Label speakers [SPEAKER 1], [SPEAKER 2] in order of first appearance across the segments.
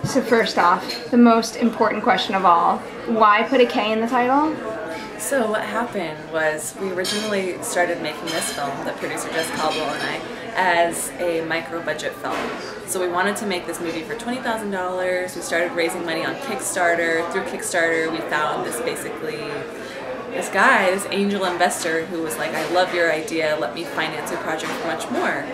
[SPEAKER 1] So first off, the most important question of all, why put a K in the title?
[SPEAKER 2] So what happened was we originally started making this film, the producer Jess Caldwell and I, as a micro-budget film. So we wanted to make this movie for $20,000. We started raising money on Kickstarter. Through Kickstarter, we found this guy, this angel investor who was like, I love your idea, let me finance your project for much more.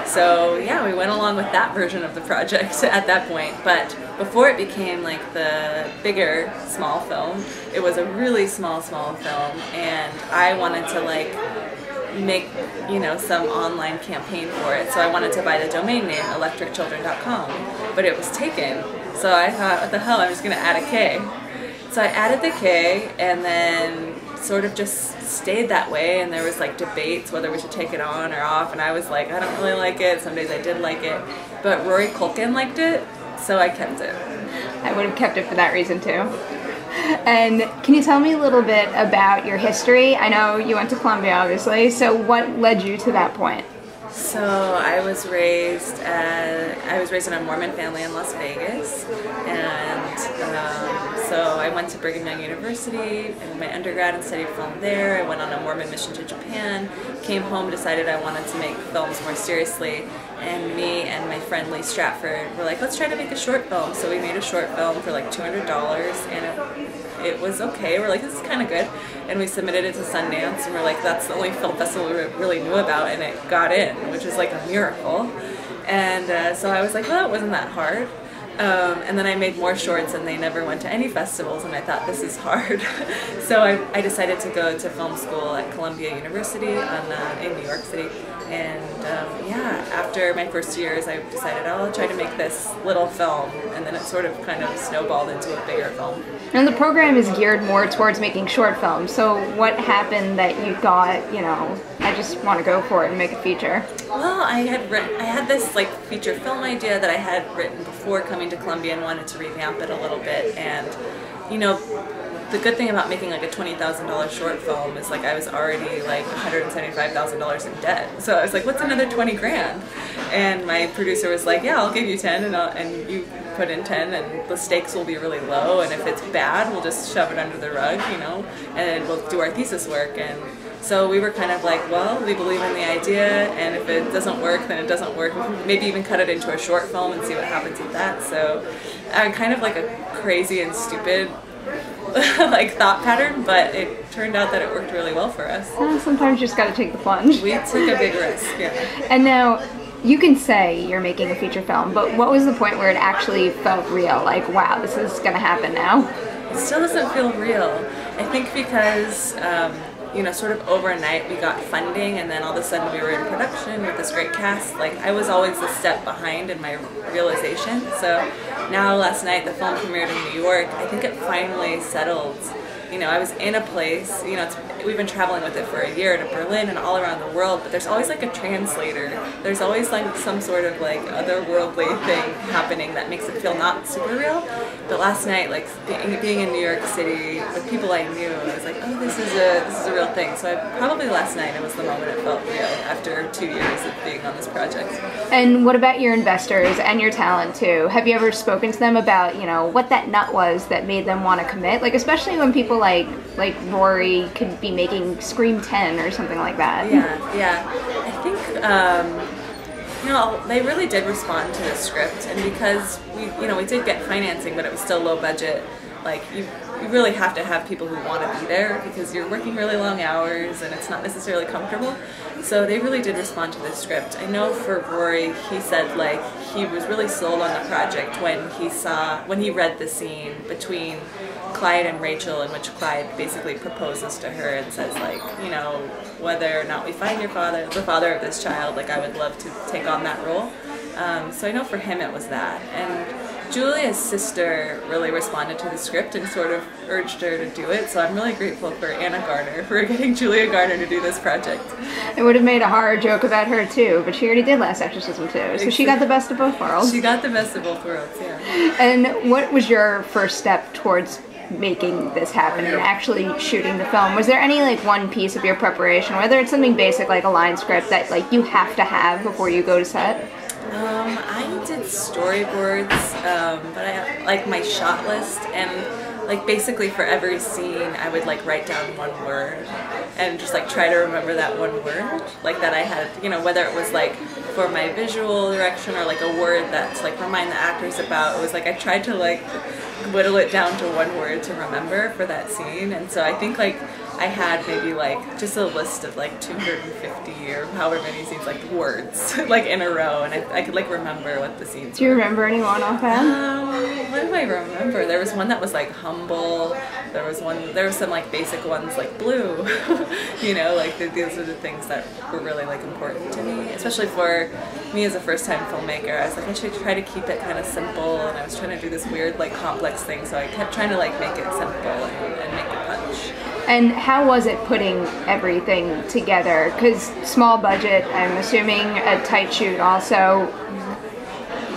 [SPEAKER 2] So yeah, we went along with that version of the project at that point. But before it became like the bigger, small film, it was a really small film, and I wanted to like make, you know, some online campaign for it. So I wanted to buy the domain name electrickchildren.com, but it was taken. So I thought, what the hell, I'm just gonna add a K. So I added the K and then sort of just stayed that way, and there was like debates whether we should take it on or off, and I was like, I don't really like it. Some days I did like it, but Rory Culkin liked it, so I kept it.
[SPEAKER 1] I would have kept it for that reason too. And can you tell me a little bit about your history? I know you went to Columbia, obviously, so what led you to that point?
[SPEAKER 2] So I was raised in a Mormon family in Las Vegas, and so I went to Brigham Young University in my undergrad and studied film there. I went on a Mormon mission to Japan, came home, decided I wanted to make films more seriously, and me and my friend Lee Stratford were like, let's try to make a short film. So we made a short film for like $200, and it was okay. We're like, this is kind of good, and we submitted it to Sundance, and we're like, that's the only film festival we really knew about, and it got in, which is like a miracle. And so I was like, well, it wasn't that hard. And then I made more shorts, and they never went to any festivals, and I thought, this is hard. So I decided to go to film school at Columbia University in New York City. And yeah, after my first years, I decided, oh, I'll try to make this little film, and then it sort of kind of snowballed into a bigger film.
[SPEAKER 1] And the program is geared more towards making short films, so what happened that you thought, you know, I just want to go for it and make a feature?
[SPEAKER 2] Well, I had this like feature film idea that I had written before coming to Columbia and wanted to revamp it a little bit, and you know, the good thing about making like a $20,000 short film is like I was already like $175,000 in debt. So I was like, what's another 20 grand? And my producer was like, yeah, I'll give you 10, and you put in 10, and the stakes will be really low, and if it's bad, we'll just shove it under the rug, you know, and we'll do our thesis work. And so we were kind of like, well, we believe in the idea, and if it doesn't work, then it doesn't work. Maybe even cut it into a short film and see what happens with that. So kind of like a crazy and stupid like thought pattern, but it turned out that it worked really well for us.
[SPEAKER 1] Sometimes you just got to take the plunge.
[SPEAKER 2] We took a big risk, yeah.
[SPEAKER 1] And now, you can say you're making a feature film, but what was the point where it actually felt real? Like, wow, this is going to happen now?
[SPEAKER 2] It still doesn't feel real. I think because you know, sort of overnight we got funding, and then all of a sudden we were in production with this great cast. Like, I was always a step behind in my realization. So now last night the film premiered in New York. I think it finally settled. You know, I was in a place, you know, we've been traveling with it for a year to Berlin and all around the world, but there's always like a translator. There's always like some sort of like otherworldly thing happening that makes it feel not super real. But last night, like being in New York City with people I knew, I was like, oh, this is a real thing. So probably last night it was the moment it felt real after 2 years of being on this project. And
[SPEAKER 1] what about your investors and your talent too? Have you ever spoken to them about, you know, what that nut was that made them want to commit? Like, especially when people like Rory could be making Scream 10 or something like that.
[SPEAKER 2] Yeah. I think, you know, they really did respond to the script, and because we did get financing, but it was still low budget. Like, you really have to have people who want to be there, because you're working really long hours and it's not necessarily comfortable. So they really did respond to the script. I know for Rory, he said like he was really sold on the project when he read the scene between Clyde and Rachel, in which Clyde basically proposes to her and says, like, you know, whether or not we find your father, the father of this child, like, I would love to take on that role. So I know for him it was that. And Juliet's sister really responded to the script and sort of urged her to do it, so I'm really grateful for Anna Garner for getting Julia Garner to do this project.
[SPEAKER 1] It would have made a horror joke about her too, but she already did Last Exorcism too, so she got the best of both worlds.
[SPEAKER 2] She got the best of both worlds, yeah.
[SPEAKER 1] And what was your first step towards making this happen and actually shooting the film? Was there any like one piece of your preparation, whether it's something basic like a line script that like you have to have before you go to set?
[SPEAKER 2] I did storyboards, but I like my shot list, and like basically for every scene I would like write down one word and just like try to remember that one word, like that I had, you know, whether it was like for my visual direction or like a word that's like remind the actors about. It was like I tried to like whittle it down to one word to remember for that scene, and so I think like I had maybe like just a list of like 250 or however many scenes, like words, like in a row, and I could like remember what the scenes
[SPEAKER 1] Do you remember any one offhand?
[SPEAKER 2] What do I remember? There was one that was like humble. There was some like basic ones like blue. You know, like these are the things that were really like important to me, especially for me as a first-time filmmaker. I was like, I should try to keep it kind of simple, and I was trying to do this weird like complex thing, so I kept trying to like make it simple and make it punch.
[SPEAKER 1] And how was it putting everything together? Because small budget, I'm assuming a tight shoot also.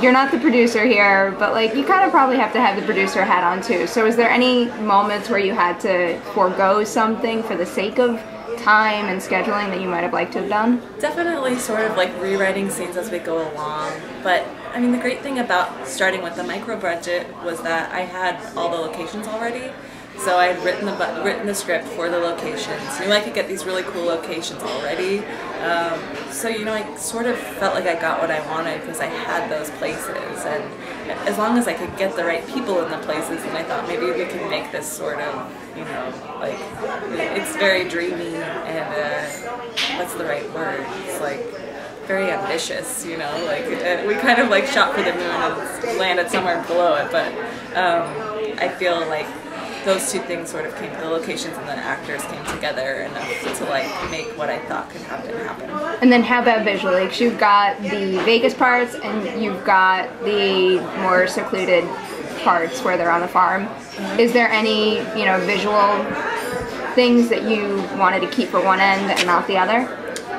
[SPEAKER 1] You're not the producer here, but like you kind of probably have to have the producer hat on too. So is there any moments where you had to forego something for the sake of time and scheduling that you might have liked to have done?
[SPEAKER 2] Definitely sort of like rewriting scenes as we go along, but I mean the great thing about starting with the micro budget was that I had all the locations already. So I had written the script for the locations. Knew I could get these really cool locations already. So you know, I sort of felt like I got what I wanted because I had those places, and as long as I could get the right people in the places, and I thought maybe we could make this sort of, you know, like it's very dreamy and what's the right word? It's like very ambitious, you know. Like we kind of like shot for the moon and landed somewhere below it, but I feel like those two things sort of came, the locations and the actors came together enough to like make what I thought could happen.
[SPEAKER 1] And then how about visually? Because you've got the Vegas parts and you've got the more secluded parts where they're on the farm. Is there any, you know, visual things that you wanted to keep for one end and not the other?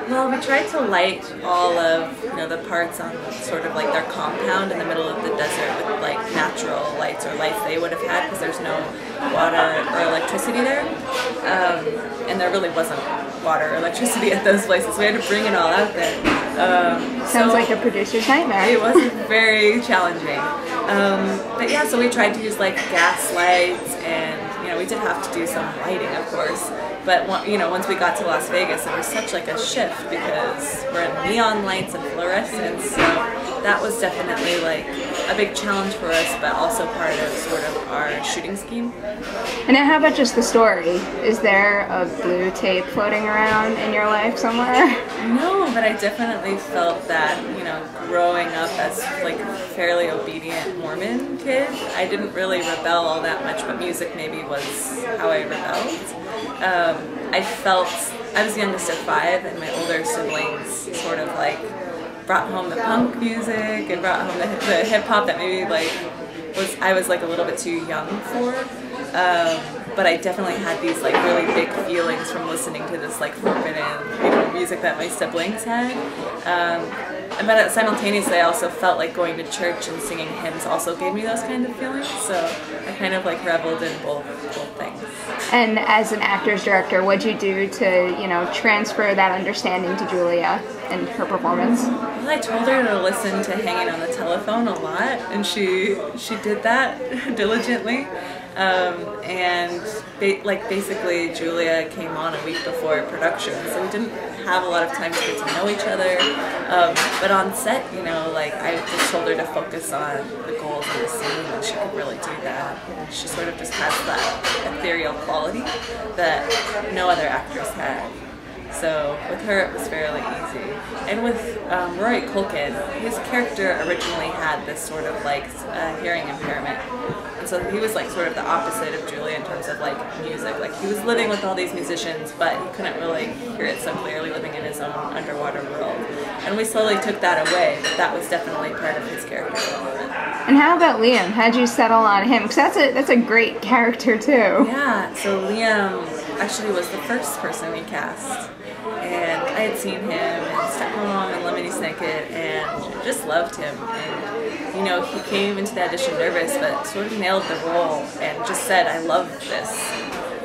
[SPEAKER 2] Well, we tried to light all of, you know, the parts on sort of like their compound in the middle of the desert with like natural lights or lights they would have had because there's no water or electricity there. And there really wasn't water or electricity at those places, so we had to bring it all out there.
[SPEAKER 1] Sounds like a producer's nightmare.
[SPEAKER 2] It was very challenging. But yeah, so we tried to use like gas lights, and you know, we did have to do some lighting, of course. But you know, once we got to Las Vegas, it was such like a shift because we're in neon lights and fluorescence. So that was definitely like a big challenge for us, but also part of sort of our shooting scheme.
[SPEAKER 1] And now how about just the story? Is there a blue tape floating around in your life somewhere?
[SPEAKER 2] No, but I definitely felt that, you know, growing up as like a fairly obedient Mormon kid, I didn't really rebel all that much, but music maybe was how I rebelled. I felt, I was the youngest of 5, and my older siblings sort of like brought home the punk music and brought home the hip hop that maybe like I was like a little bit too young for. But I definitely had these like really big feelings from listening to this like forbidden, you know, music that my siblings had. But simultaneously I also felt like going to church and singing hymns also gave me those kind of feelings. So I kind of like reveled in both things.
[SPEAKER 1] And as an actor's director, what'd you do to, you know, transfer that understanding to Julia and her performance?
[SPEAKER 2] Well, I told her to listen to Hanging on the Telephone a lot, and she did that diligently. Basically Julia came on a week before production, so we didn't have a lot of time to get to know each other. But on set, you know, like I just told her to focus on the goals of the scene, and she could really do that. And she sort of just has that ethereal quality that no other actress had. So with her it was fairly easy. And with Rory Culkin, his character originally had this sort of like hearing impairment. And so he was like sort of the opposite of Julia in terms of like music. Like he was living with all these musicians, but he couldn't really hear it so clearly, living in his own underwater world. And we slowly took that away, but that was definitely part of his character.
[SPEAKER 1] And how about Liam? How'd you settle on him? Because that's a great character too.
[SPEAKER 2] Yeah, so Liam actually was the first person we cast. And I had seen him in Stepmom and Lemony Snicket and just loved him. And, you know, he came into the audition nervous, but sort of nailed the role and just said, I love this.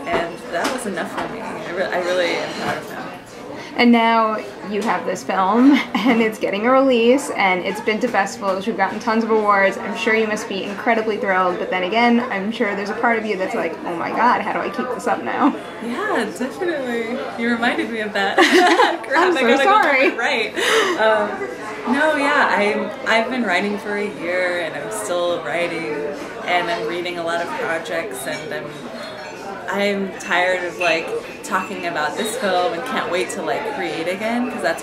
[SPEAKER 2] And that was enough for me. I really am proud of him.
[SPEAKER 1] And now you have this film, and it's getting a release, and it's been to festivals. You've gotten tons of awards. I'm sure you must be incredibly thrilled, but then again, I'm sure there's a part of you that's like, oh my god, how do I keep this up now?
[SPEAKER 2] Yeah, definitely. You reminded me of that.
[SPEAKER 1] I'm so sorry.
[SPEAKER 2] Right. No, yeah, I've been writing for a year, and I'm still writing, and I'm reading a lot of projects, and I'm tired of like talking about this film and can't wait to like create again, because that's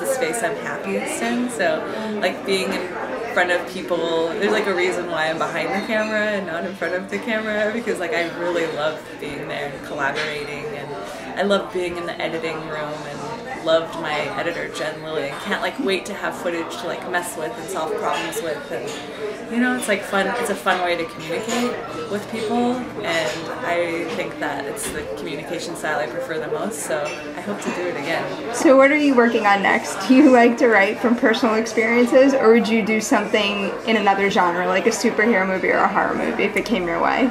[SPEAKER 2] the space I'm happiest in. So like being in front of people, there's like a reason why I'm behind the camera and not in front of the camera, because like I really love being there and collaborating, and I love being in the editing room, and loved my editor Jen Lilly, and can't like wait to have footage to like mess with and solve problems with, and you know, it's like fun. It's a fun way to communicate with people, and I think that it's the communication style I prefer the most, so I hope to do it again.
[SPEAKER 1] So what are you working on next? Do you like to write from personal experiences, or would you do something in another genre, like a superhero movie or a horror movie if it came your way?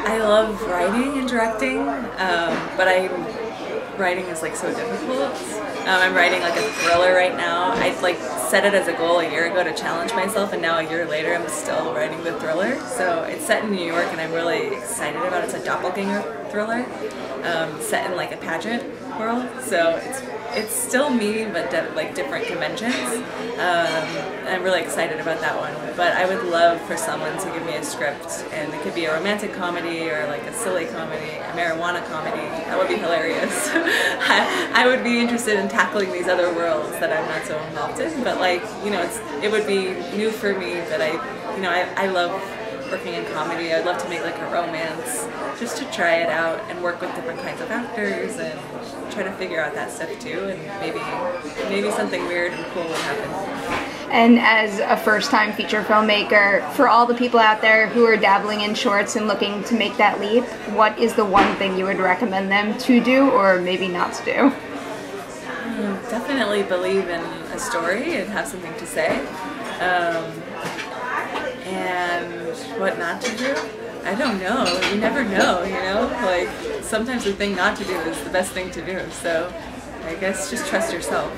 [SPEAKER 2] I love writing and directing, but writing is like so difficult. I'm writing like a thriller right now. I like set it as a goal a year ago to challenge myself, and now a year later I'm still writing the thriller. So it's set in New York, and I'm really excited about it. It's a doppelganger thriller set in like a pageant world. So it's still me, but like different conventions. I'm really excited about that one. But I would love for someone to give me a script, and it could be a romantic comedy or like a silly comedy, a marijuana comedy. That would be hilarious. I would be interested in tackling these other worlds that I'm not so involved in. But like, you know, it would be new for me. But I love working in comedy. I'd love to make like a romance, just to try it out and work with different kinds of actors and try to figure out that stuff too, and maybe something weird and cool would happen.
[SPEAKER 1] And as a first-time feature filmmaker, for all the people out there who are dabbling in shorts and looking to make that leap, what is the one thing you would recommend them to do, or maybe not to do?
[SPEAKER 2] Definitely believe in a story and have something to say. And what not to do? I don't know. You never know, you know? Like, sometimes the thing not to do is the best thing to do. So I guess just trust yourself.